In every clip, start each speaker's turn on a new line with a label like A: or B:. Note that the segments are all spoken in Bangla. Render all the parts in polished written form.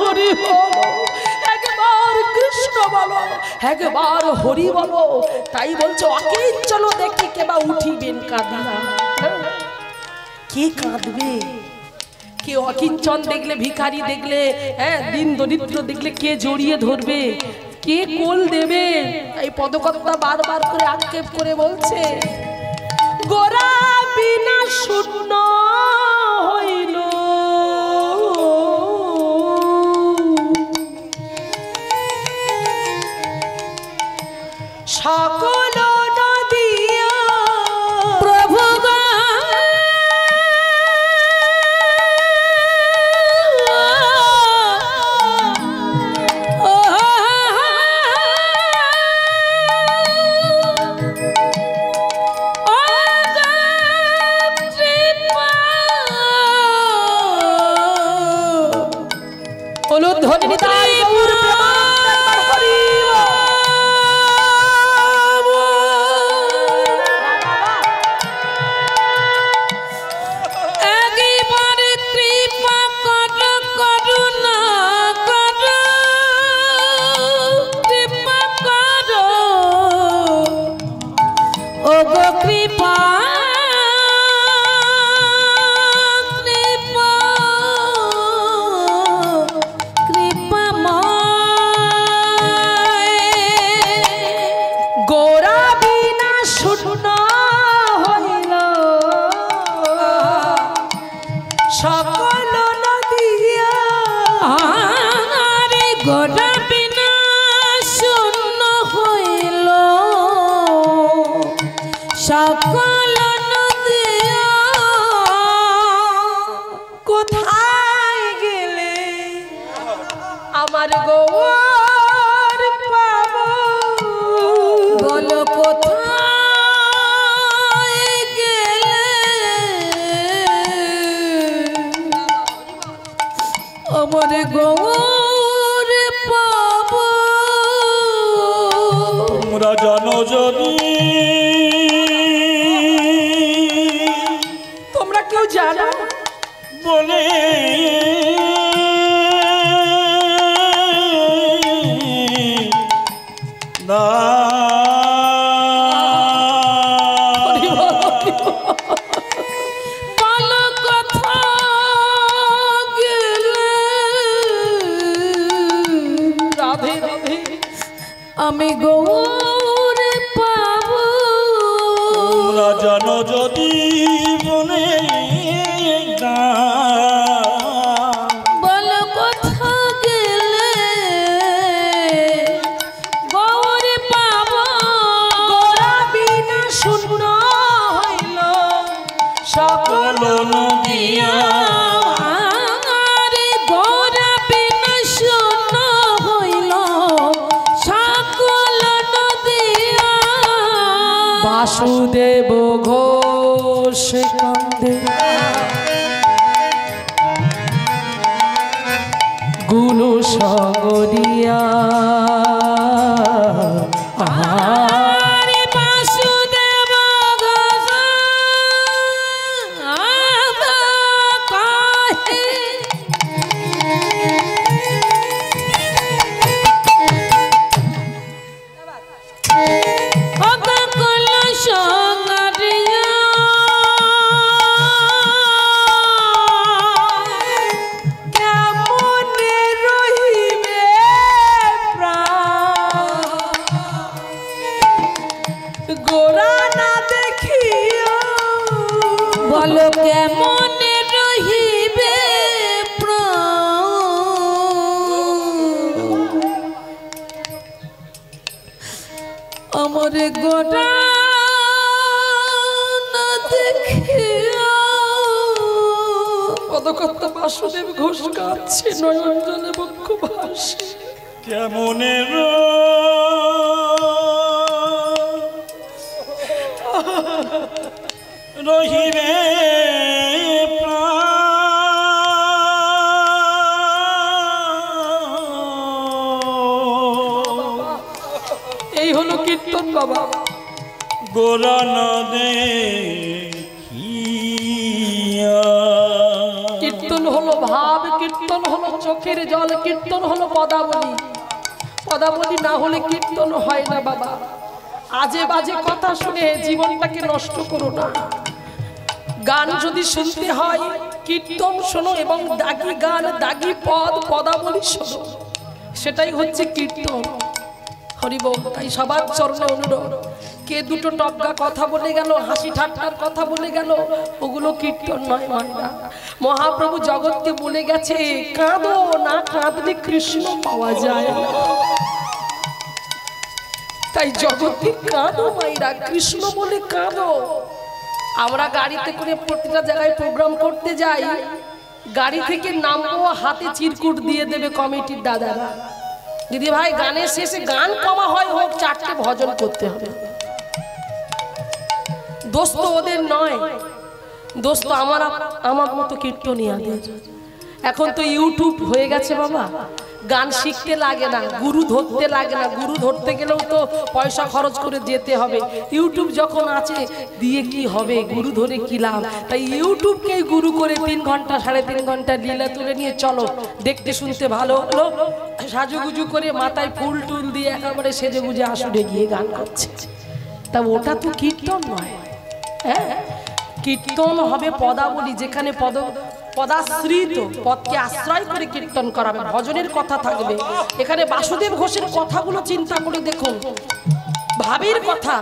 A: হরি বলো, একবার কৃষ্ণ বলো, একবার হরি বলো। তাই বলছো অকিঞ্চন চলো দেখি কেবা উঠিবেন কাঁদিয়া। কে কাঁদবে? কে অকিঞ্চন দেখলে, ভিখারি দেখলে, হ্যাঁ দিন দরিদ্র দেখলে কে জড়িয়ে ধরবে, কে কোল দেবে? এই পদকর্তা বারবার করে আক্ষেপ করে বলছে গোরা বিনা শূন্য হইল, সকল নদিয়া প্রভু আমার গৌর পাবো, বলো কোথায় গেলে আমার গৌর পাবো।
B: তোমরা জানো যদি,
A: তোমরা কেউ জানো
B: বলে
A: আমি গৌর পাবো।
B: তোমরা জানো যদি বলে
A: বলো কোথা গেলে গৌর পাবো। গোরা বিনা শূন্য হইল সকল নদিয়া, বাসুদেব ঘোষ কান্দে গুণ সগরিয়া। বাসুদেব বলো কেমন রহিবে আমার গোটা না দেখিয়া। পদকর্তা বাসুদেব ঘোষ কাঁদছে, নয়ন জলে বক্ষ ভাসে।
B: কেমনের রহিবে
A: এই হলো কীর্তন বাবা।
B: গোরা না দেখিয়া
A: কীর্তন হলো ভাব, কীর্তন হলো চোখের জল, কীর্তন হলো পদাবলী। পদাবলী না হলে কীর্তন হয় না বাবা। আজে বাজে কথা শুনে জীবনটাকে নষ্ট করো না। গান যদি শুনতে হয় কীর্তন শোনো, এবং দাগি গান, দাগি পদ, পদাবলী শোনো, সেটাই হচ্ছে কীর্তন। হরিবল। তাই সবার চরণে অনুরোধ, কে দুটো টপকা কথা বলে গেল, হাসি ঠাট্টার কথা বলে গেল, ওগুলো কীর্তন নয় মায়েরা। মহাপ্রভু জগৎকে বলে গেছে, কাঁদো না, কাঁদলে কৃষ্ণ পাওয়া যায় না। তাই জগৎকে কাঁদো মায়েরা, কৃষ্ণ বলে কাঁদো। আমরা গাড়িতে করে প্রতিটা জায়গায় প্রোগ্রাম করতে যাই, গাড়ি থেকে নামবো, হাতে চিরকুট দিয়ে দেবে কমিটির দাদারা, দিদি ভাই গানের শেষে গান কমা হয় হোক, 4টে ভজন করতে হবে। দোস্ত ওদের নয়, দোস্ত আমার মতো কীর্তনিয়াদের। এখন তো ইউটিউব হয়ে গেছে বাবা, গান শিখতে লাগে না, গুরু ধরতে লাগে না। গুরু ধরতে গেলেও তো পয়সা খরচ করে যেতে হবে। ইউটিউব যখন আছে দিয়ে কি হবে, গুরু ধরে কি লাভ? তাই ইউটিউবকেই গুরু করে 3 ঘন্টা 3.5 ঘন্টা লীলা তুলে নিয়ে চলো, দেখতে শুনতে ভালো হলো, সাজুগুজু করে মাথায় ফুল টুল দিয়ে একেবারে সেজে গুজে আসরে গিয়ে গান করছে। তা ওটা তো কীর্তন নয়। হ্যাঁ, কীর্তন হবে পদাবলী, যেখানে পদাশ্রিত, পদকে আশ্রয় করে কীর্তন করাবে, ভজনের কথা থাকবে। এখানে বাসুদেব ঘোষের কথাগুলো চিন্তা করে দেখুন, ভাবির কথা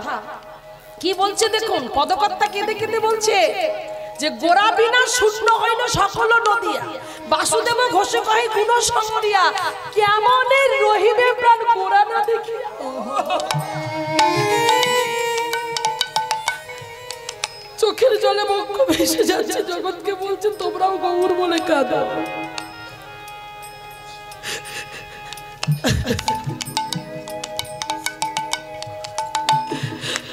A: কি বলছে দেখুন। পদকর্তা কেঁদে কেঁদে বলছে যে গোরা বিনা শূন্য হইল সকল নদিয়া, বাসুদেব ঘোষ কহে গুণ সমরিয়া, কেমনের রহিবে প্রাণ গোরা না দেখিয়া। চোখের জলে বক্ষ ভেসে যাচ্ছে, জগৎকে বলছে তোমরাও গৌর বলে কাঁদো।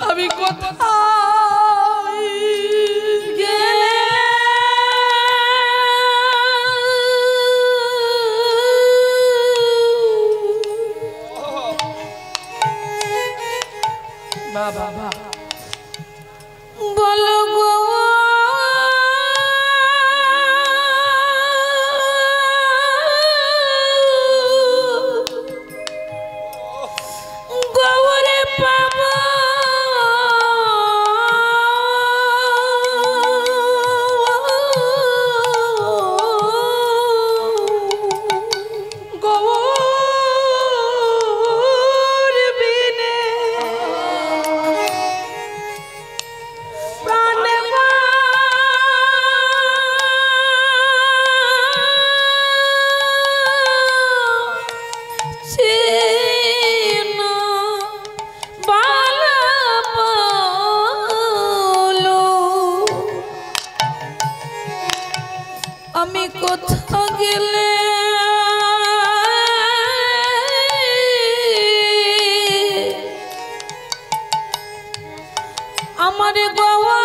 A: আমি কোথায় গেলে বাবা বলো গো, গৌরে পাবো গৌর বিনে প্রাণে আমি কোথা গেলে আমার গোয়া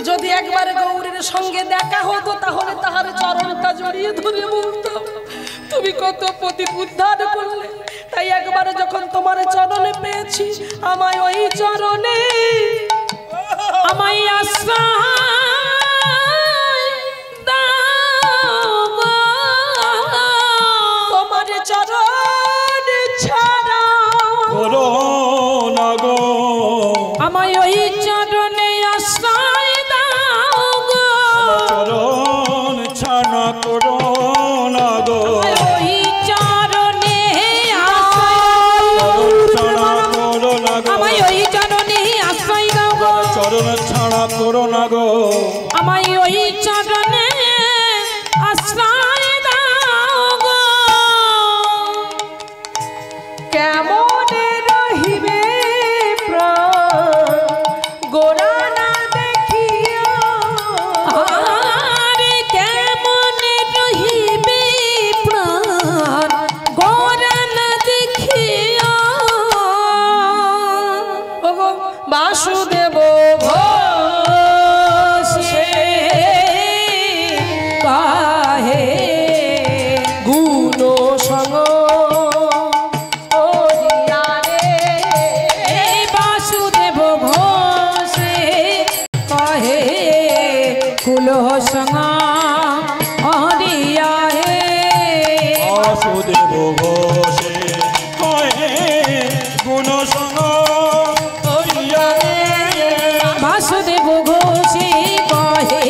A: যদি একবার গৌরের সঙ্গে দেখা হতো, তাহলে তাহার চরণটা জড়িয়ে ধরে বলতাম তুমি কত প্রদীপ উদ্ধার করলে। তাই একবার যখন তোমার চরণে পেয়েছি, আমায় ওই চরণে আমায় আশ্রয় দাও গো, তোমার চরণ ছাড়া
B: করো না গো,
A: আমায় ওই চরণে আশ্রয় দাও গো,
B: চরণ ছাড়া করো না গো,
A: ওই চরণে
B: আমায় ওই চরণে আশ্রয় দাও গো, চরণ ছাড়া করো না গো,
A: আমায় ওই চরণে আশ্রয় দাও গো। কেমনে রহিবে প্রাণ গোরা না দেখিয়া, আরে কেমনে রহিবে প্রাণ গোরা না দেখিয়া। ওগো বাসুদেব ঘোষে
B: কুল সঙ্গ হইয়া রে
C: বাসুদেব ঘোষে কহে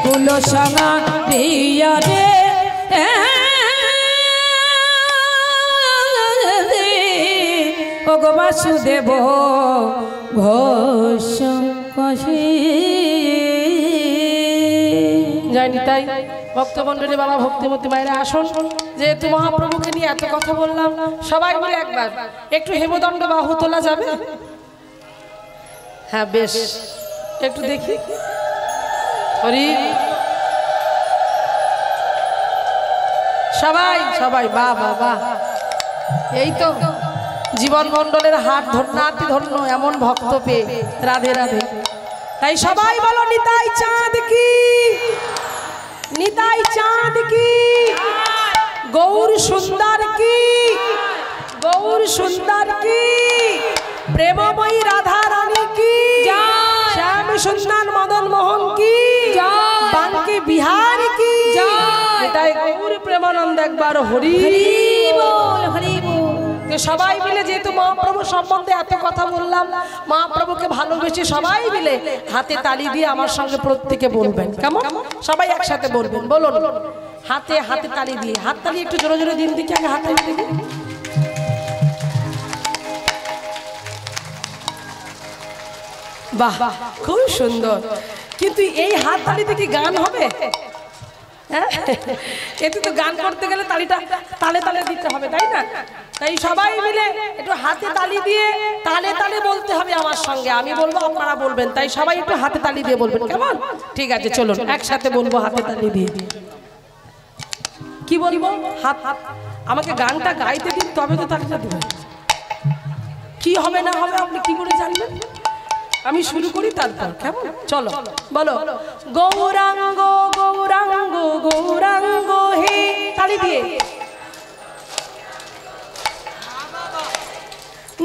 C: কুল সঙ্গা হইয়া রে ওগো বাসুদেব ঘোষ কহে
A: জানি তাই ভক্তমণ্ডলী বাবা ভক্তিমতী মায়েরা আসুন। যেহেতু মহাপ্রভুকে নিয়ে এত কথা বললাম, সবাই মিলে একবার একটু হেমদণ্ড বাহু তোলা যাবে? হ্যাঁ বেশ, একটু দেখি। হরি সবাই সবাই বাহ বাহ বাহ। এই তো জীবন মণ্ডলের হাট ধন্যাতি ধন্য এমন ভক্ত পেয়ে, রাধে রাধে। তাই সবাই বলো নিতাই চাঁদ কি, নিতাই চাঁদ কি, গৌর সুন্দর কি, গৌর সুন্দর কি, প্রেমময়ী রাধা রানী কি, শ্যাম সুন্দর মদন মোহন কি, বাঙ্কে বিহার কি, নিতাই গৌর প্রেমানন্দ একবার হরি বল হরি বল। সবাই মিলে যেহেতু মহাপ্রভু সম্বন্ধে এত কথা বললাম, মহাপ্রভুকে ভালোবেসে সবাই মিলে হাতে তালি দিয়ে আমার সঙ্গে প্রত্যেকে বলবেন। কেমন? সবাই একসাথে বলবেন, বলুন হাতে হাতে তালি দিয়ে। হাত তালি একটু জোরে জোরে দিন দিকে, আগে হাত তালি দিন। বাহ খুব সুন্দর। কিন্তু এই হাত তালিতে কি গান হবে? এতে তো গান করতে গেলে তালিটা তালে তালে দিতে হবে, তাই না? তাই সবাই মিলে একটু হাতে তালি দিয়ে তালে তালে বলতে হবে আমার সঙ্গে। আমি বলবো, আপনারা বলবেন। তাই সবাই একটু হাতে তালি দিয়ে বলবেন, কেমন? ঠিক আছে, চলুন একসাথে বলবো হাতে তালি দিয়ে। কি বলবো? হাত হাত। আমাকে গানটা গাইতে দিন, তবে তো তালিটা দেবেন। কি হবে না হবে আপনি কি করে জানবেন? আমি শুরু করি, তারপর কেমন? চলো বলো। গৌরাঙ্গ গৌরাঙ্গ গৌরাঙ্গ হে, তালি দিয়ে।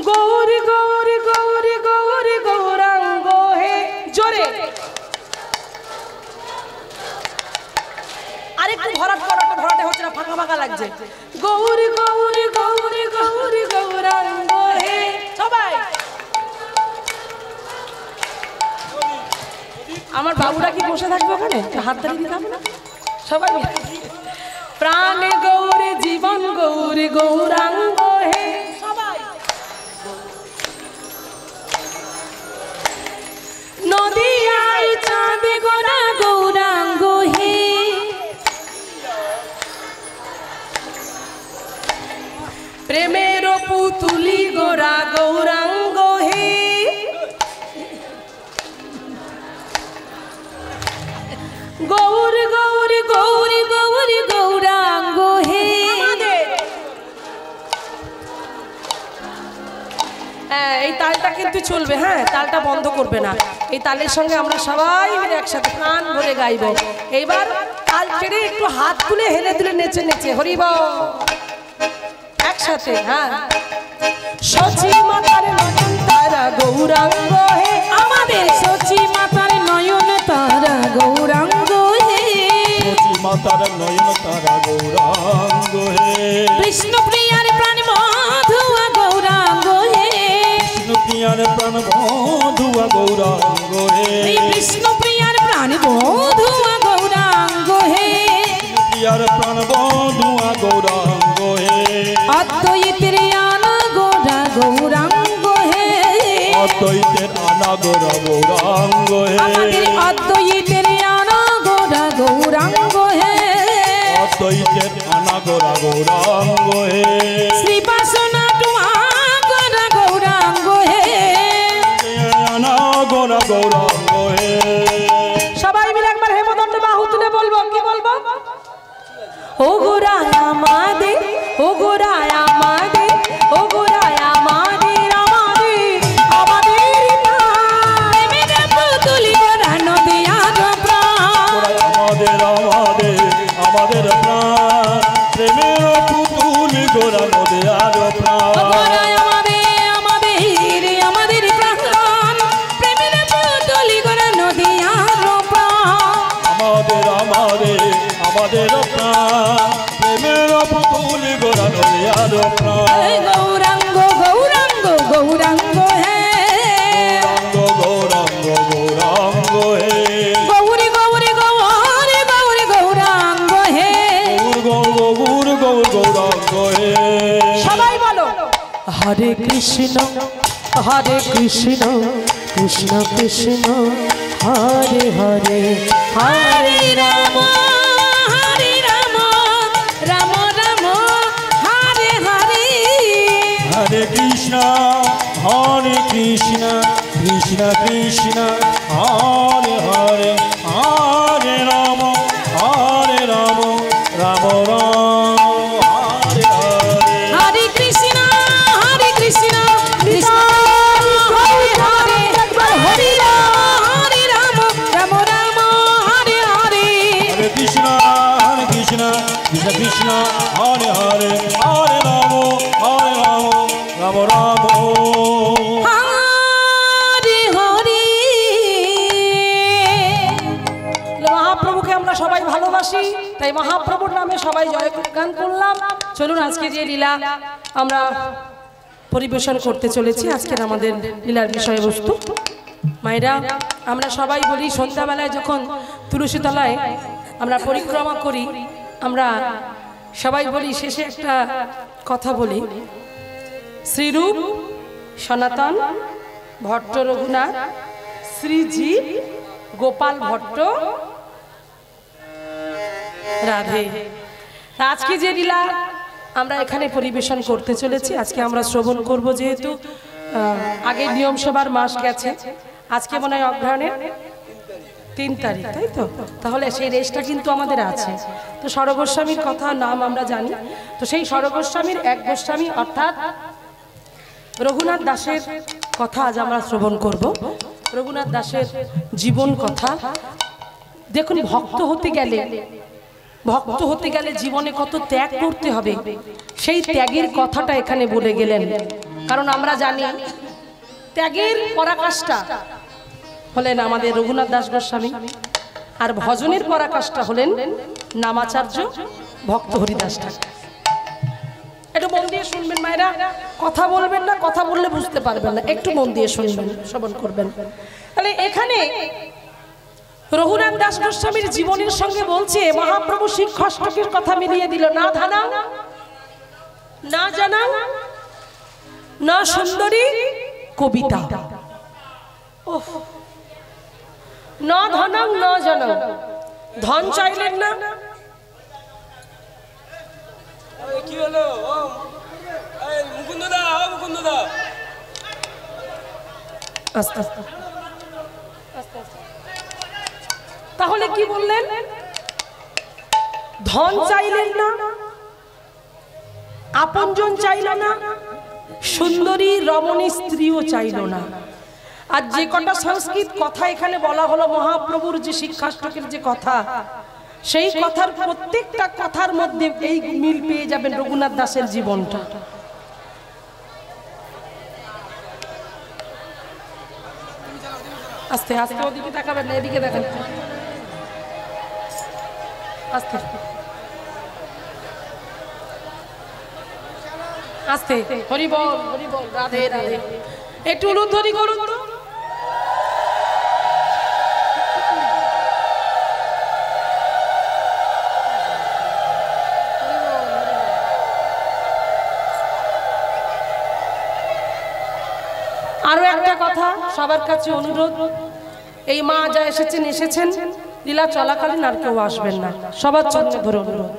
A: গৌরী গৌরী গৌরী গৌরী গৌরাঙ্গ হে, জোরে আরেকটু ভরাট করো, ভরাটে হচ্ছে না, ফাঁকা ফাঁকা লাগছে। গৌরী গৌরী গৌরী গৌরী গৌরাঙ্গ হে, সবাই। আমার বাবুরা কি বসে থাকবে ওখানে? হাত তালি দিতে হবে না? সবাই প্রাণে গৌরী জীবন গৌরী গৌরাঙ্গ হে, সবাই। নদিয়ায় চাঁদে গোরা গৌরাঙ্গ হে, প্রেমের পুতুলি গোরা গৌরাঙ্গ হে, গৌর গৌর গৌরী গৌরী গৌরাঙ্গ হে। এই তালটা কিন্তু চলবে, হ্যাঁ তালটা বন্ধ করবে না। এই তালের সঙ্গে আমরা সবাই মিলে একসাথে প্রাণ ভরে গাইব। এইবার তাল ছেড়ে একটু হাত তুলে হেলে তুলে নেচে নেচে হরি বল একসাথে। হ্যাঁ, সচি মাতার নয়ন তারা গৌরাঙ্গ হে, আমাদের
C: সচি মাতার নয়ন তারা গৌরাঙ্গ হে,
B: সচি মাতার নয়ন তারা গৌরাঙ্গ হে,
C: কৃষ্ণ প্রিয়ার প্রাণ মধুয়া গৌরাঙ্গ হে,
B: কৃষ্ণ প্রিয়ার প্রাণ বধুয়া গৌরাঙ্গ হে,
C: কৃষ্ণ প্রিয়ার প্রাণ বধুয়া গৌরাঙ্গ হে,
B: প্রিয়ার প্রাণ বধুয়া গৌরাঙ্গ হে,
C: অদ্বৈতের আনা গোরা গৌরাঙ্গ হে,
B: অদ্বৈতের আনা গোরা গৌরাঙ্গ হে,
C: আমাদের অদ্বৈতের আনা গোরা গৌরাঙ্গ হে,
B: অদ্বৈতের আনা গোরা গৌরাঙ্গ হে,
C: শ্রীবাসনা টুয়া গোরা গৌরাঙ্গ হে,
B: আনা গোরা গৌরাঙ্গ হে।
A: সবাই মিলে একবার হেমদণ্ড বাহু তুলে বলবো। কি বলবো? ও গোরায় আমাদের, ও গোরায় আমাদের, ও গোরায় আমাদের, আমাদের আমাদের
C: প্রেমের পুতুলি গোরা নদিয়ার প্রাণ,
B: আমাদের আমাদের আমাদের প্রাণ, প্রেমের পুতুল গোরা নদিয়ার প্রাণ,
C: গোরায় আমাদের আমাদের আমাদের প্রাণ, প্রেমের পুতুলি গোরা নদিয়ার প্রাণ,
B: আমাদের আমাদের আমাদের প্রাণ, প্রেমের পুতুল গোরা নদিয়ার প্রাণ।
A: কৃষ্ণ হরে কৃষ্ণ কৃষ্ণ কৃষ্ণ হরে হরে হরে রাম
C: রাম রাম হরে হরে
B: হরে কৃষ্ণ কৃষ্ণ কৃষ্ণ হরে হরে হরে রাম রাম রাম হরে হরে
C: হরে কৃষ্ণ কৃষ্ণ হরে হরে হরে রাম রাম রাম হরে হরে
B: হরে কৃষ্ণ কৃষ্ণ কৃষ্ণ হরে হরে হরে রাম রাম রাম
A: মহাপ্রভুকে আমরা সবাই ভালোবাসি, তাই মহাপ্রভুর নামে সবাই জয়গান করলাম। চলুন আজকে যে লীলা আমরা পরিবেশন করতে চলেছি, আজকের আমাদের লীলার বিষয়বস্তু। মায়েরা, আমরা সবাই বলি সন্ধ্যাবেলায় যখন তুলসীতলায় আমরা পরিক্রমা করি, আমরা সবাই বলি শেষে একটা কথা বলি, শ্রীরূপ সনাতন ভট্ট রঘুনাথ শ্রীজি গোপাল ভট্ট রাধে। আজকে যে লীলা আমরা এখানে পরিবেশন করতে চলেছি, আজকে আমরা শ্রবণ করব। যেহেতু আগে নিয়ম সভার মাস গেছে, আজকে মনে হয় অগ্রহায়ণের 3 তারিখ, তাই তো? তাহলে সেই রেসটা কিন্তু আমাদের আছে। তো স্বরগোস্বামীর কথা নাম আমরা জানি, তো সেই স্বরগোস্বামীর এক গোস্বামী অর্থাৎ রঘুনাথ দাসের কথা আজ আমরা শ্রবণ করব। রঘুনাথ দাসের জীবন কথা। দেখুন, ভক্ত হতে গেলে জীবনে কত ত্যাগ করতে হবে, সেই ত্যাগের কথাটা এখানে বলে গেলেন। কারণ আমরা জানি ত্যাগের পরাকাষ্ঠা হলেন আমাদের রঘুনাথ দাস গোস্বামী, আর ভজনের পরাকাষ্ঠা হলেন নামাচার্য ভক্ত হরিদাস ঠাকুর। একটু মন দিয়ে শুনবেন মায়েরা, কথা বলবেন না, কথা বললে বুঝতে পারবেন না, একটু মন দিয়ে শুনবেন, শ্রবণ করবেন। তাহলে এখানে রঘুনাথ দাস গোস্বামীর জীবনের সঙ্গে বলছে মহাপ্রভু শিক্ষাষ্টকের কথা মিলিয়ে দিল। না ধানা না জানা না সুন্দরী কবিতা, না ধনাং না জানা, ধন চাইলেন না।
D: কি হলো মুকুন্দদা? মুকুন্দদা
A: আস্তে আস্তে তাহলে কি বললেন? ধন চাইলেন না, আপনজন চাইল না, সুন্দরী রমণী স্ত্রীও চাইল না। আর যে কটা সংস্কৃত কথা এখানে বলা হলো, মহাপ্রভুর যে শিক্ষাষ্টকের যে কথা, সেই কথার প্রত্যেকটা কথার মধ্যে এই মিল পেয়ে যাবেন রঘুনাথ দাসের জীবনটা। আস্তে আস্তে ওদিকে তাকাবেন না, এদিকে দেখেন আস্তে আস্তে। হরি বল হরি বল, রাধে রাধে। একটু উলুধ্বনি করুন তো। আরো একটা কথা সবার কাছে অনুরোধ, এই মা যা এসেছেন লীলা চলাকালীন আর কেউ আসবেন না, সবার চরণে ধরে অনুরোধ।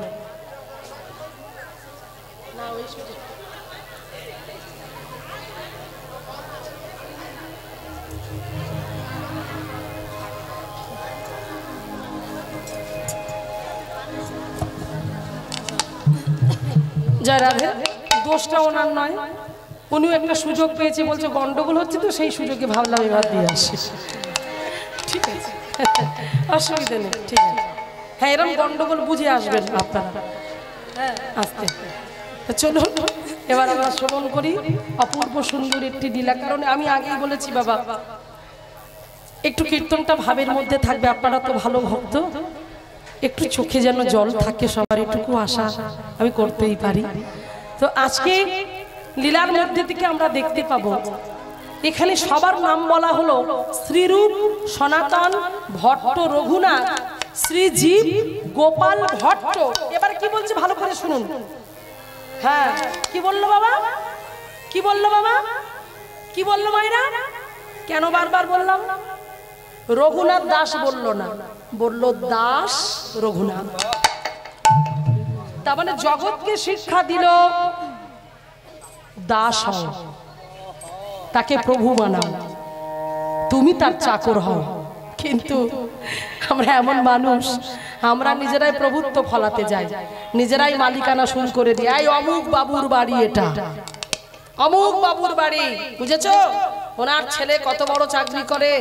A: জয় রাধে। দোষটা ওনার নয়, উনিও একটা সুযোগ পেয়েছে, বলছে গন্ডগোল হচ্ছে, তো সেই সুযোগে ভাবলাম এবার দিয়ে আসি। ঠিক আছে, অসুবিধা নেই, ঠিক আছে। হ্যাঁ, এরকম গন্ডগোল বুঝে আসবেন আপনারা। আস্তে চলুন এবার আমরা শ্রবণ করি অপূর্ব সুন্দর একটি লীলা। কারণ আমি আগেই বলেছি বাবা, একটু কীর্তনটা ভাবের মধ্যে থাকবে। আপনারা তো ভালো ভক্ত, একটু চোখে যেন জল থাকে সবার, এটুকু আশা আমি করতেই পারি। তো আজকে লীলার মধ্যে থেকে আমরা দেখতে পাবো এখানে সবার নাম বলা হলো শ্রীরূপ সনাতন ভট্ট রঘুনাথ শ্রীজীব গোপাল ভট্ট। এবার কি বলছে ভালো করে শুনুন। হ্যাঁ, কি বললো বাবা? কি বললো বাবা, কি বললো মায়েরা? কেন বারবার বললাম? রঘুনাথ দাস বললো না, বললো দাস রঘুনাথ। তার মানে জগৎকে শিক্ষা দিল দাস হও, তাকে প্রভু বানাও, তুমি তার চাকর হও। কিন্তু আমরা এমন মানুষ, আমরা নিজেরাই প্রভুত্ব ফলাতে যাই, নিজেরাই মালিকানা শুরু করে দিই। এই অমুক বাবুর বাড়ি, এটা অমুক বাবুর বাড়ি, বুঝেছো? ওনার ছেলে কত বড় চাকরি করে,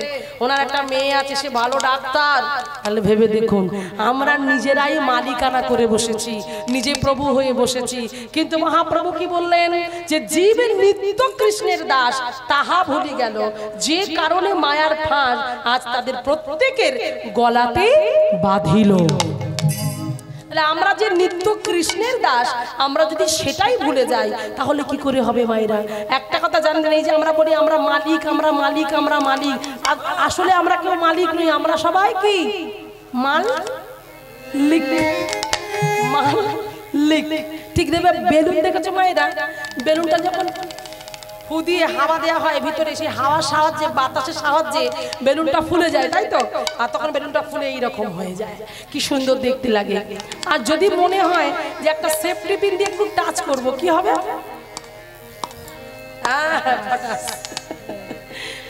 A: ওনার একটা মেয়ে আছে সে ভালো ডাক্তার। তাহলে ভেবে দেখুন, আমরা নিজেরাই মালিকানা করে বসেছি, নিজে প্রভু হয়ে বসেছি। কিন্তু মহাপ্রভু কি বললেন? যে জীবের নিত্য কৃষ্ণের দাস তাহা ভুলে গেল, যে কারণে মায়ার ফাঁস আজ তাদের প্রত্যেকের গলাতে বাঁধিল। তাহলে আমরা যে নিত্য কৃষ্ণের দাস, আমরা যদি সেটাই ভুলে যাই তাহলে কি করে হবে মায়েরা? একটা কথা জানবেন, এই যে আমরা বলি আমরা মালিক, আমরা মালিক, আমরা মালিক, আসলে আমরা কেউ মালিক নই, আমরা সবাই কি মালিক, মালিক। ঠিক দেবে বেলুন দেখেছো মায়েরা? বেলুনটা যখন ফু দিয়ে হাওয়া দেওয়া হয় ভিতরে, সেই হাওয়ার সাহায্যে, বাতাসের সাহায্যে বেলুনটা ফুলে যায়, তাই তো? আর তখন বেলুনটা ফুলে এইরকম হয়ে যায়, কি সুন্দর দেখতে লাগে। আর যদি মনে হয় যে একটা সেফটি পিন দিয়ে একটু টাচ করব, কি হবে?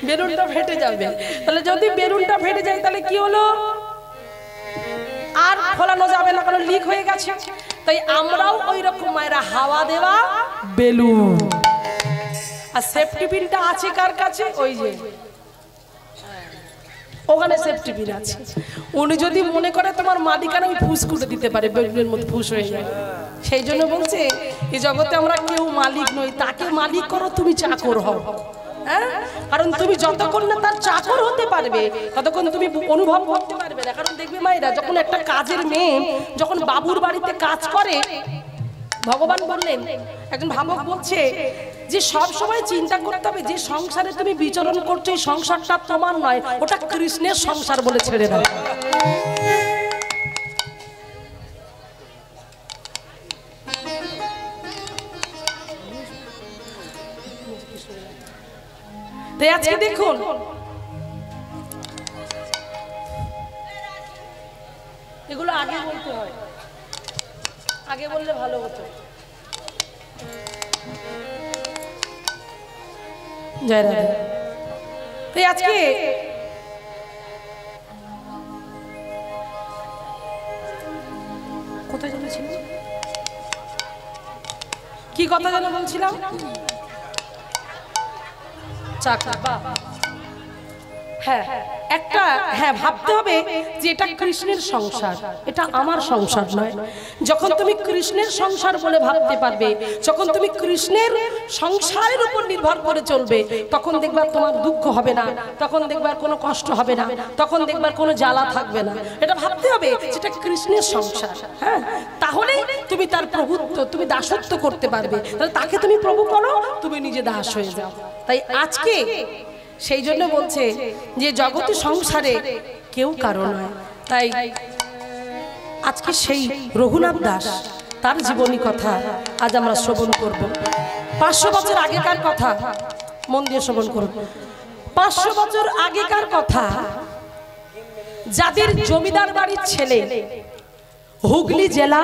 A: বেলুনটা ফেটে যাবে। তাহলে যদি বেলুনটা ফেটে যায় তাহলে কি হলো? আর ফলানো যাবে না, কারণ লিক হয়ে গেছে। তাই আমরাও ওই রকম মায়েরা হাওয়া দেওয়া বেলুন। আর সেফটি পিনটা আছে কার কাছে? ওই যে ওখানে সেফটি পিন আছে। উনি যদি মনে করে তোমার মালিকানা, ওই ফুস করে দিতে পারে, বেলুনের মধ্যে ফুস হয়ে যায়। সেই জন্য বলছে এই জগতে আমরা কেউ মালিক নই, তাকে মালিক করো, তুমি চাকর হও। হ্যাঁ, কারণ তুমি যতক্ষণ না তার চাকর হতে পারবে ততক্ষণ তুমি অনুভব করতে পারবে না। কারণ দেখবে মায়েরা, যখন একটা কাজের মেয়ে যখন বাবুর বাড়িতে কাজ করে, ভগবান বললেন, একজন ভাবক বলছে যে সব সময় চিন্তা করতে হবে যে সংসারে তুমি বিচরণ করছো এই সংসারটা তোমার নয়, ওটা কৃষ্ণের সংসার বলে ছেড়ে দাও। তাই আজকে দেখুন, এগুলো আগে বলতে হয়, আগে বললে ভালো হতো। জয় রাধে। তাই আজকে কোথায় বলছিলাম, কি কথা যেন বলছিলাম? চাকরি। হ্যাঁ, একটা হ্যাঁ ভাবতে হবে যে এটা কৃষ্ণের সংসার, এটা আমার সংসার নয়। যখন তুমি কৃষ্ণের সংসার বলে ভাবতে পারবে, যখন তুমি কৃষ্ণের সংসারের উপর নির্ভর করে চলবে, তখন দেখবার তোমার দুঃখ হবে না, তখন দেখবার কোনো কষ্ট হবে না, তখন দেখবার কোনো জ্বালা থাকবে না। এটা ভাবতে হবে যেটা কৃষ্ণের সংসার। হ্যাঁ, তাহলে তুমি তার প্রভুত্ব, তুমি দাসত্ব করতে পারবে। তাহলে তাকে তুমি প্রভু করো, তুমি নিজে দাস হয়ে যাও। তাই আজকে সেই জন্য বলছে যে জগতে সংসারে কেউ কারো নয়। তাই আজকে সেই রঘুনাথ দাস, তার জীবনী কথা আজ আমরা শ্রবণ করব। 500 বছর আগেকার কথা, মন দিয়ে শ্রবণ করব। 500 বছর আগেকার কথা, যাদের জমিদার বাড়ির ছেলে, হুগলি জেলা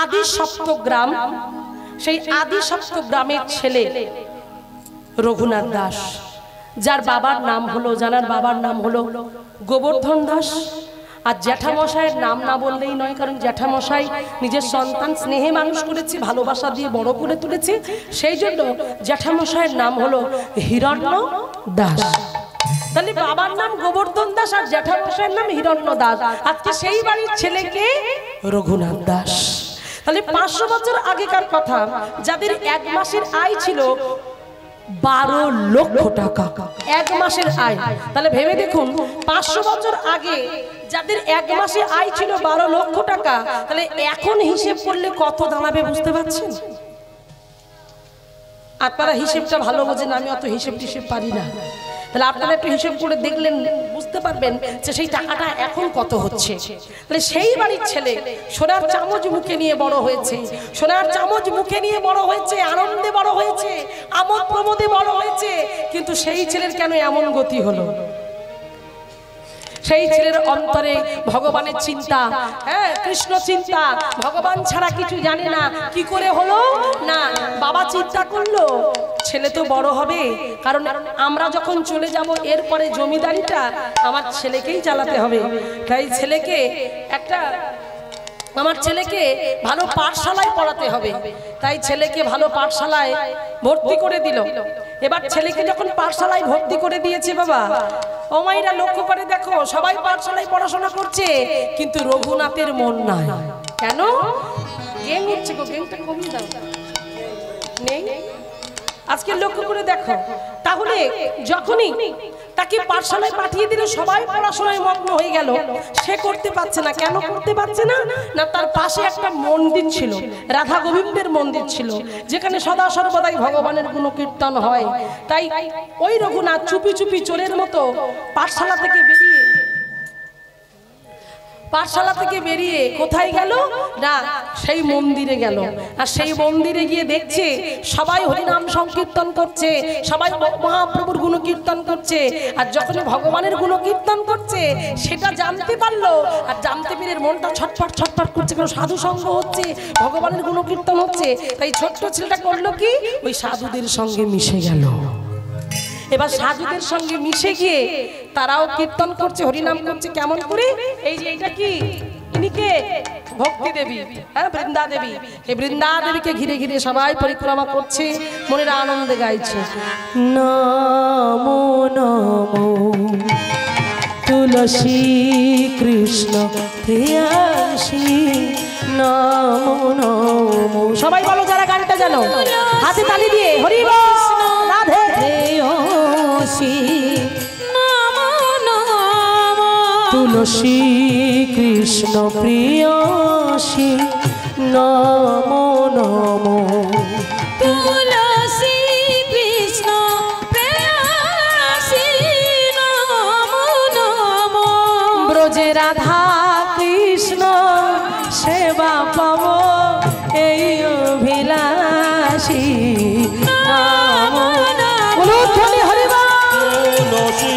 A: আদি সপ্তগ্রাম, সেই আদি সপ্তগ্রামের ছেলে রঘুনাথ দাস, যার বাবার নাম হলো, জানার বাবার নাম হলো গোবর্ধন দাস। আর জ্যাঠামশাইয়ের নাম না বললেই নয়, কারণ জ্যাঠামশাই নিজের সন্তান স্নেহে মানুষ করেছে, ভালোবাসা দিয়ে বড় করে তুলেছে। সেই জন্য জ্যাঠামশাইয়ের নাম হলো হিরণ্য দাস। তাহলে বাবার নাম গোবর্ধন দাস আর জ্যাঠামশাইয়ের নাম হিরণ্য দাস। আজকে সেই বাড়ির ছেলেকে রঘুনাথ দাস। তাহলে 500 বছর আগেকার কথা, যাদের এক মাসের আয় ছিল 12 লক্ষ টাকা, এক মাসের আয়। তাহলে ভেবে দেখুন, 500 বছর আগে যাদের এক মাসে আয় ছিল 12 লক্ষ টাকা, তাহলে এখন হিসেব করলে কত দাঁড়াবে বুঝতে পারছেন? আপনারা হিসেবটা ভালো বোঝেন, আমি অত হিসেব টিসেব পারি না। তাহলে আপনারা একটু হিসেব করে দেখলেন, বুঝতে পারবেন যে সেই টাকাটা এখন কত হচ্ছে। তাহলে সেই বাড়ির ছেলে সোনার চামচ মুখে নিয়ে বড় হয়েছে, সোনার চামচ মুখে নিয়ে বড় হয়েছে, আনন্দে বড় হয়েছে, আমোদ প্রমোদে বড় হয়েছে, কিন্তু সেই ছেলের কেন এমন গতি হলো? সেই ছেলের অন্তরে ভগবানের চিন্তা, হ্যাঁ কৃষ্ণ চিন্তা, ভগবান ছাড়া কিছু জানে না। কি করে হলো না, বাবা চিন্তা করলো ছেলে তো বড় হবে, কারণ আমরা যখন চলে যাব এরপরে জমিদারিটা আমার ছেলেকেই চালাতে হবে। তাই আমার ছেলেকে ভালো পাঠশালায় পড়াতে হবে। তাই ছেলেকে ভালো পাঠশালায় ভর্তি করে দিল। এবার ছেলেকে যখন পাঠশালায় ভর্তি করে দিয়েছে, বাবা ও মাইরা লক্ষ্য করে দেখো, সবাই পাঠশালায় পড়াশোনা করছে, কিন্তু রঘুনাথের মন নাই। কেন? গেং হচ্ছে গো, গেংটা কমিয়ে দাও। নেই আজকে লক্ষ্য করে দেখো। তাহলে যখনই তাকে পাঠশালায় পাঠিয়ে দিল, সবাই পড়াশোনায় মগ্ন হয়ে গেল, সে করতে পারছে না। কেন করতে পারছে না? না তার পাশে একটা মন্দির ছিল, রাধা গোবিন্দের মন্দির ছিল, যেখানে সদা সর্বদাই ভগবানের গুণকীর্তন হয়। তাই ওই রঘুনাথ চুপি চুপি চোরের মতো পাঠশালা থেকে বেরিয়ে কোথায় গেল না, সেই মন্দিরে গেল। আর সেই মন্দিরে গিয়ে দেখছে সবাই হরিনাম সংকীর্তন করছে, সবাই মহাপ্রভুর গুণকীর্তন করছে। আর যখন ভগবানের গুণকীর্তন করছে সেটা জানতে পারলো, আর জানতে পেরে মনটা ছটফট ছটফট করছে, কারণ সাধু সঙ্গ হচ্ছে, ভগবানের গুণকীর্তন হচ্ছে। তাই ছোট্ট ছেলেটা করলো কি, ওই সাধুদের সঙ্গে মিশে গেল। এবার সাধুদের সঙ্গে মিশে গিয়ে তারাও কীর্তন করছে, হরিনাম করছে। কেমন করে? এই যে এটা কি, ইনি কে? ভক্তি দেবী, হ্যাঁ বৃন্দা দেবী। এই বৃন্দা দেবীকে ঘিরে ঘিরে সবাই পরিক্রমা করছে, মনের আনন্দে গাইছে নমো নমো তুলসী কৃষ্ণ প্রিয়াসী নমো নমো। সবাই বলো যারা গানটা জানো, হাতে তালি দিয়ে হরি বল রাধে প্রেয়সী নমো নমো তুলসী কৃষ্ণ প্রিয়সী নমো নমো তুলসী কৃষ্ণ প্রেয়সী নমো নমো ব্রজে রাধা কৃষ্ণ সেবা পাব এই অভিলাষী নমো নমো হরি
B: তুলসী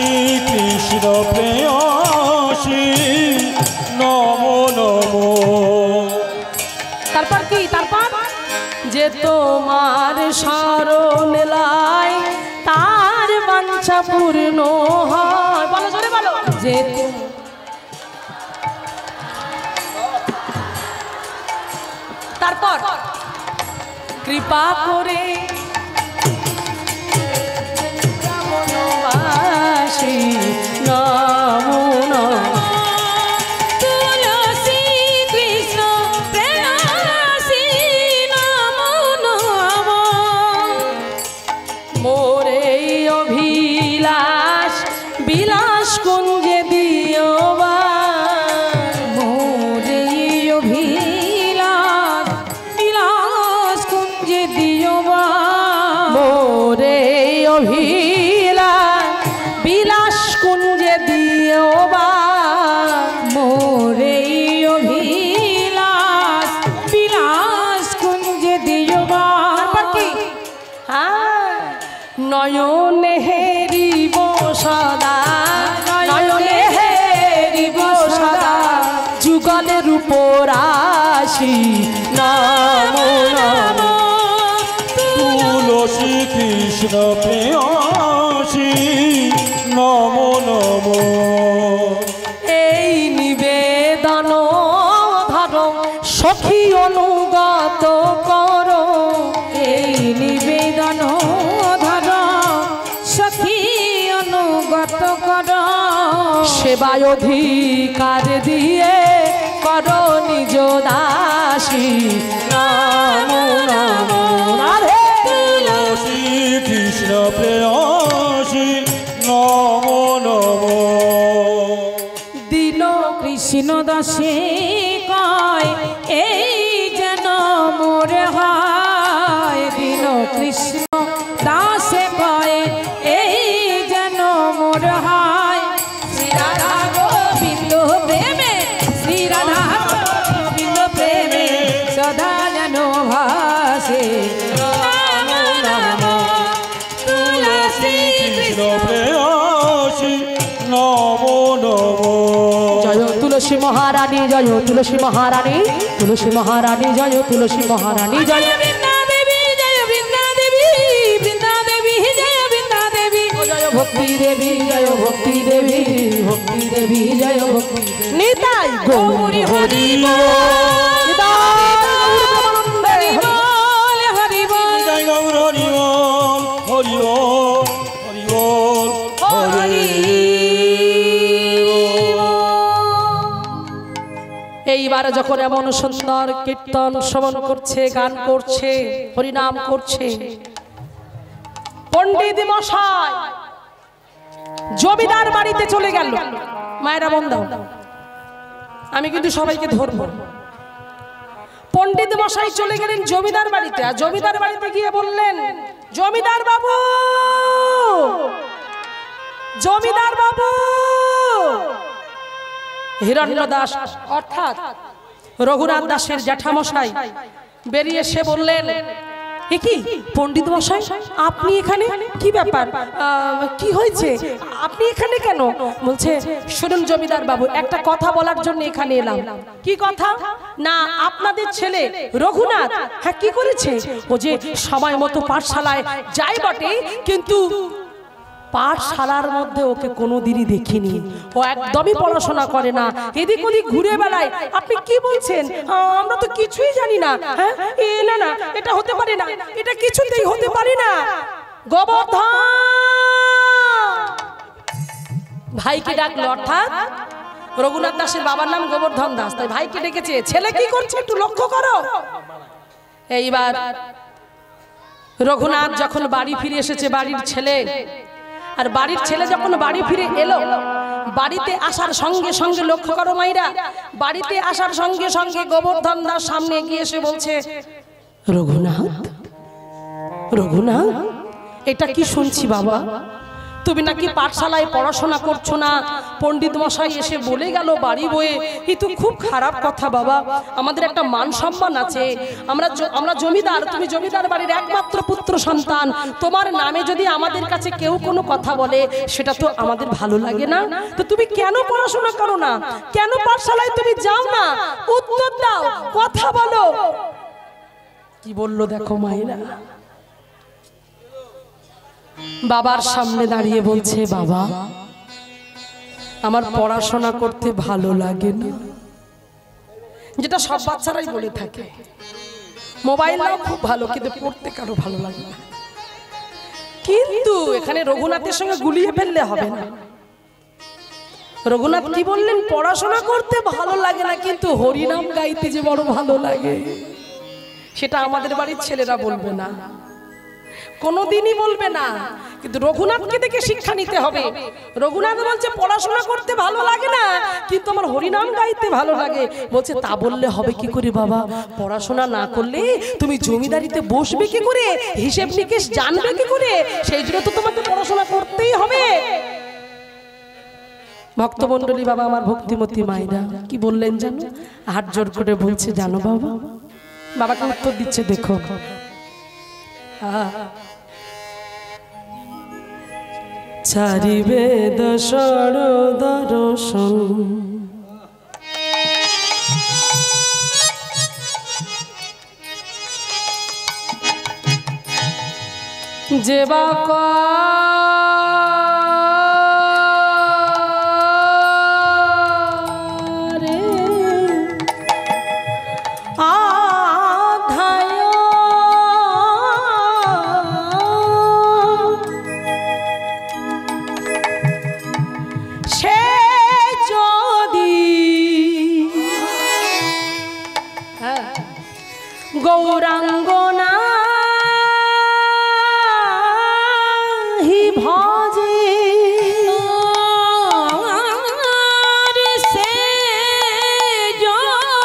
B: কৃষ্ণ প্রেয়সী নমো নমো।
A: তারপর কি? তারপর যে তোমার শরণ লাই তার বাঞ্ছা পূর্ণ হয়। বলো জোরে বলো। যে তারপর কৃপা করে বনবাসী নমো নমো তুলসী কৃষ্ণ প্রেয়সী নমো নমো মোরে অভিলাষ বিলাস কুঞ্জে দিও বা মোরে অভিলাষ বিলাস কুঞ্জে দিও বা মোরে অভিলাষ বিলাস কুঞ্জে দিও বা মোরে অভিলাষ বিলাস কুঞ্জে দিও বা। কি? হ্যাঁ নয়নে হেরিব সদা, নয়নে হেরিব সদা যুগলের উপরাশি নমো নমো
B: তুলসী কৃষ্ণ প্রেয়সী নমো নমো।
A: এই নিবেদন ধরো সখী অনুগত করো, এই নিবেদন ধরো সখী অনুগত করো সেবায় অধিকার দিয়ে করো নিজ দাসী নমো নমো রাধে
B: তুলসী কৃষ্ণ প্রেয়সী নমো নমো।
C: দিন কৃষ্ণ দাসে কয় এই যেন মোরে হয়, দিন কৃষ্ণ দাসে কয় এই যেন
B: প্রেয়সী নম নম।
A: জয় তুলসী মহারানী, জয় তুলসী মহারানী, তুলসী মহারানী, জয় তুলসী মহারানী, জয়
C: বৃন্দা দেবী, জয় বৃন্দা দেবী, বৃন্দা দেবী, জয় বৃন্দা দেবী,
A: জয় ভক্তি দেবী, জয় ভক্তি দেবী, ভক্তি দেবী, জয় ভক্তি দেবী। নিতাই গৌর হরি বল, নিতাই গৌর
C: বল হরি বল,
B: জয় গৌর হরি বল, হরি বল, হরি বল, হরি
A: এইবার যখন এমন সুন্দর কীর্তন শ্রবণ করছে, গান করছে, হরিনাম করছে, পণ্ডিত মশাই জমিদার বাড়িতে চলে গেল। মায়েরা বন্ধ, আমি কিন্তু সবাইকে ধরবো। পণ্ডিত মশাই চলে গেলেন জমিদার বাড়িতে, আর জমিদার বাড়িতে গিয়ে বললেন, জমিদার বাবু, জমিদার বাবু। হিরণ্য দাস অর্থাৎ রঘুনাথ দাসের জ্যাঠামশাই বেরিয়ে এসে বললেন, এ কি পণ্ডিত মশাই, আপনি এখানে? কি ব্যাপার, কি হয়েছে, আপনি এখানে কেন? বলছে, শুনুন জমিদার বাবু, একটা কথা বলার জন্য এখানে এলাম। কি কথা? না, আপনাদের ছেলে রঘুনাথ, হ্যাঁ কি করেছে? ও যে সময় মতো পাঠশালায় যাই বটে, কিন্তু পাঠশালার মধ্যে ওকে কোনোদিনই দেখিনি। ও একদমই পড়াশোনা করে না, এদিক ওদিক ঘুরে বেড়ায়। আপনি কি বলছেন? আমরা তো কিছুই জানি না। হ্যাঁ, না না, এটা হতে পারে না, এটা কিছুতেই হতে পারে না। গোবর্ধন ভাইকে ডাকলো, অর্থাৎ রঘুনাথ দাসের বাবার নাম গোবর্ধন দাস, তাই ভাইকে ডেকেছে। ছেলে কি করছে একটু লক্ষ্য করো। এইবার রঘুনাথ যখন বাড়ি ফিরে এসেছে, বাড়ির ছেলে, আর বাড়ির ছেলে যখন বাড়ি ফিরে এলো, বাড়িতে আসার সঙ্গে সঙ্গে, লক্ষ্য করো মাইরা, বাড়িতে আসার সঙ্গে সঙ্গে গোবর্ধন দাস সামনে এগিয়ে এসে বলছে, রঘুনাথ, রঘুনাথ, এটা কি শুনছি বাবা, তুমি নাকি পাঠশালায় পড়াশোনা করছো না? পণ্ডিত মশাই এসে বলে গেল বাড়ি বয়ে। এই তো খুব খারাপ কথা বাবা, আমাদের একটা মান সম্মান আছে, আমরা জমিদার, তুমি জমিদার বাড়ির একমাত্র পুত্র সন্তান, তোমার নামে যদি আমাদের কাছে কেউ কোনো কথা বলে সেটা তো আমাদের ভালো লাগে না। তো তুমি কেন পড়াশোনা করো না, কেন পাঠশালায় তুমি যাও না? উত্তর দাও, কথা বলো। কি বললো দেখো মায়েরা, বাবার সামনে দাঁড়িয়ে বলছে, বাবা আমার পড়াশোনা করতে ভালো লাগে না, যেটা সব বাচ্চারাই বলে থাকে। মোবাইলটাও খুব ভালো, কিন্তু পড়তে কারো ভালো লাগে না। কিন্তু এখানে রঘুনাথের সঙ্গে গুলিয়ে ফেললে হবে না। রঘুনাথ কি বললেন? পড়াশোনা করতে ভালো লাগে না, কিন্তু হরিনাম গাইতে যে বড় ভালো লাগে, সেটা আমাদের বাড়ির ছেলেরা বলবে না, কোনোদিনই বলবে না। কিন্তু রঘুনাথকে দেখে শিক্ষা নিতে হবে। রঘুনাথ বলছে পড়াশোনা করতে ভালো লাগে না, কিন্তু আমার হরিনাম গাইতে ভালো লাগে। বলছে তা বললে হবে কি করে বাবা, পড়াশোনা না করলে তুমি জমিদারিতে বসবে কি করে, হিসেব নিকেশ জানবে কি করে, সেই জন্য তো তোমাকে পড়াশোনা করতেই হবে। ভক্তমণ্ডলী, বাবা আমার ভক্তিমতী মায়েরা কি বললেন জানো? হাত জোর করে বলছে, জানো বাবা, বাবাকে উত্তর দিচ্ছে, দেখো চারি বেদ ষড় দর্শন, যে বা গৌরাঙ্গনা হি ভজে,
C: সে যদি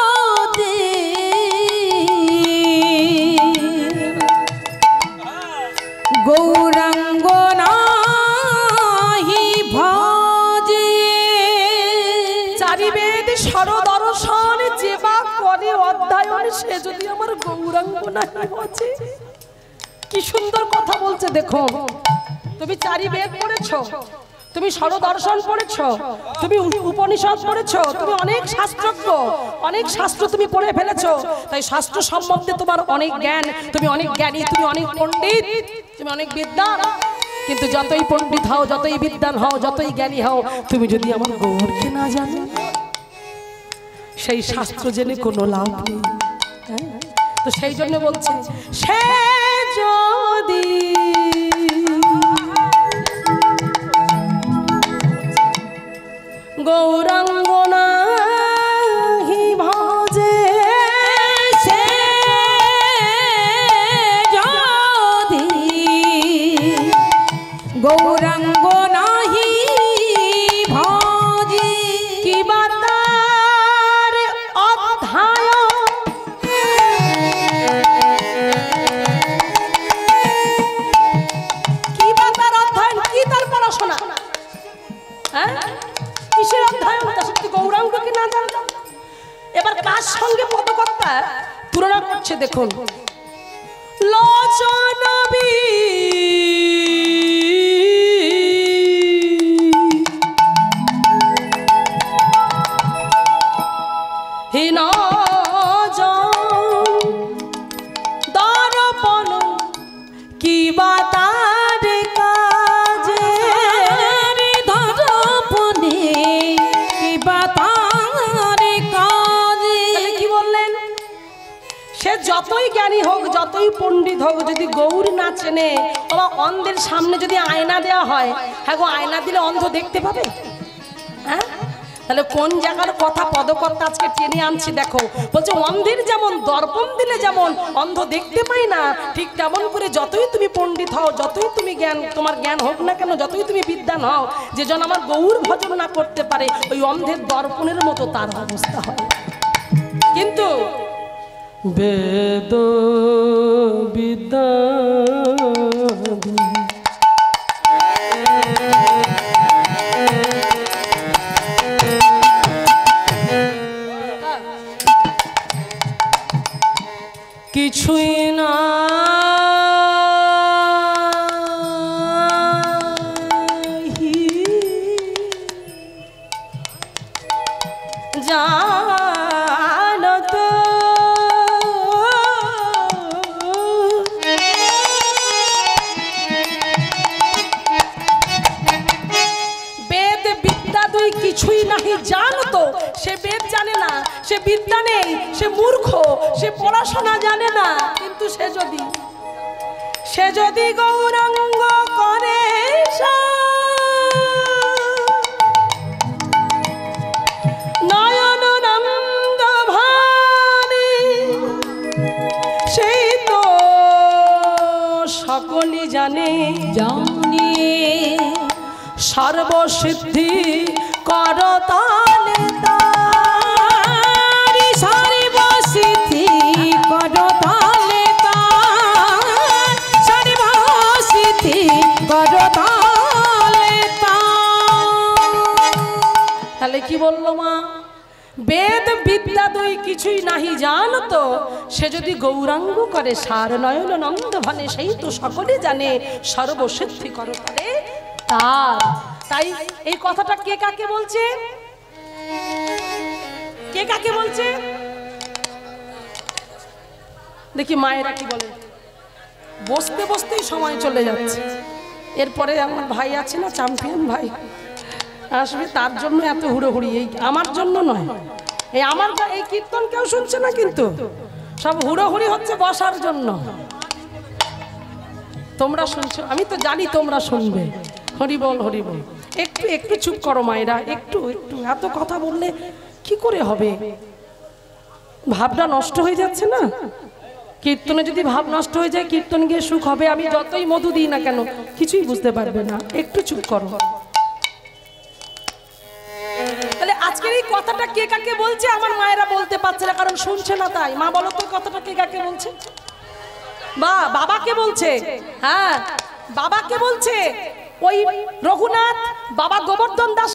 C: গৌরাঙ্গনা হি ভজে,
A: চারি বেদ ষড় দর্শন যে বা করে অধ্যয়ন, সে যদি আমার গৌরাঙ্গনা হি ভজে। কি সুন্দর কথা বলছে দেখো, তুমি চারি চারি বেদ পড়েছো, তুমি সরদর্শন পড়েছো, তুমি উপনিষদ পড়েছো, তুমি অনেক শাস্ত্রজ্ঞ, অনেক শাস্ত্র তুমি পড়ে ফেলেছো, তাই শাস্ত্র সম্বন্ধে তোমার অনেক জ্ঞান, তুমি অনেক জ্ঞানী, তুমি অনেক পণ্ডিত, তুমি অনেক বিদ্বান। কিন্তু যতই পণ্ডিত হও, যতই বিদ্বান হও, যতই জ্ঞানী হও, তুমি যদি আমার গৌরকে না জানো, সেই শাস্ত্র জেনে কোনো লাভ নেই। তো সেই জন্য বলছে, সে যদি গৌরাঙ্গ নাহি ভজে,
C: সে যদি গৌরাঙ্গ নাহি ভজে,
A: কিবা তার অধ্যায় কিবা তার অধ্যয়ন, কি তার পড়াশোনা, হ্যাঁ কিসের অধ্যয়ন, তার সত্যি গৌরাঙ্গকে না জানতাম। এবার কার সঙ্গে পদকর্তা তুলনা করছে দেখুন, লোচনবী হীন দর্পণ কিবা তার কাজে,
C: দর্পণে কিবা তার কাজে।
A: কি বললেন, সে যতই জ্ঞানী হোক, যতই পণ্ডিত হোক, যদি গৌর না চেনে, বা অন্ধের সামনে যদি আয়না দেওয়া হয়, হ্যাঁ গো আয়না দিলে অন্ধ দেখতে পাবে? হ্যাঁ, তাহলে কোন জায়গার কথা পদকর্তা আজকে টেনে আনছি দেখো। বলছে অন্ধের যেমন দর্পণ দিলে যেমন অন্ধ দেখতে পাই না, ঠিক তেমন করে যতই তুমি পণ্ডিত হও, যতই তুমি জ্ঞান, তোমার জ্ঞান হোক না কেন, যতই তুমি বিদ্বান হও, যে জন আমার গৌর ভজন না করতে পারে, ওই অন্ধের দর্পণের মতো তার অবস্থা হয়। কিন্তু বেদ বিদ্যা কিছুই না জানত, বেদ বিদ্যা দুই কিছুই নাহি জানতো, সে বেদ জানে না, সে বিদ্যা নেই, সে মূর্খ, সে পড়াশোনা জানে না। কিন্তু সে যদি গৌরাঙ্গ করে নয়ন নন্দ ভানে, সেই তো সকলে জানে,
C: জানি
A: সর্বসিদ্ধি করতালে তার,
C: সর্বসিদ্ধি করতালে তার, সর্বসিদ্ধি করতালে তার।
A: তাহলে কি বললো মা, বেদ বিদ্যা দুই কিছুই নাহি জানতো, সে যদি গৌরাঙ্গ করে সার নয়ন নন্দ ভানে, সেই তো সকলে জানে, সর্বসিদ্ধি করতালে তার। তাই এই কথাটা কে কাকে বলছে, কে কাকে বলছে দেখি মায়েরা কি বলে। বসতে বসতেই সময় চলে যাচ্ছে, এরপরে আমার ভাই আছে না, চ্যাম্পিয়ন ভাই আসবে, তার জন্য এত হুড়োহুড়ি, এই আমার জন্য নয়, এই আমার এই কীর্তন কেউ শুনছে না, কিন্তু সব হুড়োহুড়ি হচ্ছে বসার জন্য। তোমরা শুনছো, আমি তো জানি তোমরা শুনবে। হরি বল হরি বল। একটু একটু চুপ করো মায়েরা, একটু একটু, এত কথা বললে কি করে হবে, ভাবটা নষ্ট হয়ে যাচ্ছে না। কীর্তনে যদি ভাব নষ্ট হয়ে যায়, কীর্তন গিয়ে সুখ হবে, আমি যতই মধু দিই না কেন কিছুই বুঝতে পারবে না। একটু চুপ করো। তাহলে আজকের এই কথাটা কে কাকে বলছে, আমার মায়েরা বলতে পারছে না, কারণ শুনছে না। তাই মা বলো তো কথাটা কে কাকে বলছে? বাবাকে বলছে। হ্যাঁ, বাবাকে বলছে। ওই রঘুনাথ বাবা গোবর্ধন দাস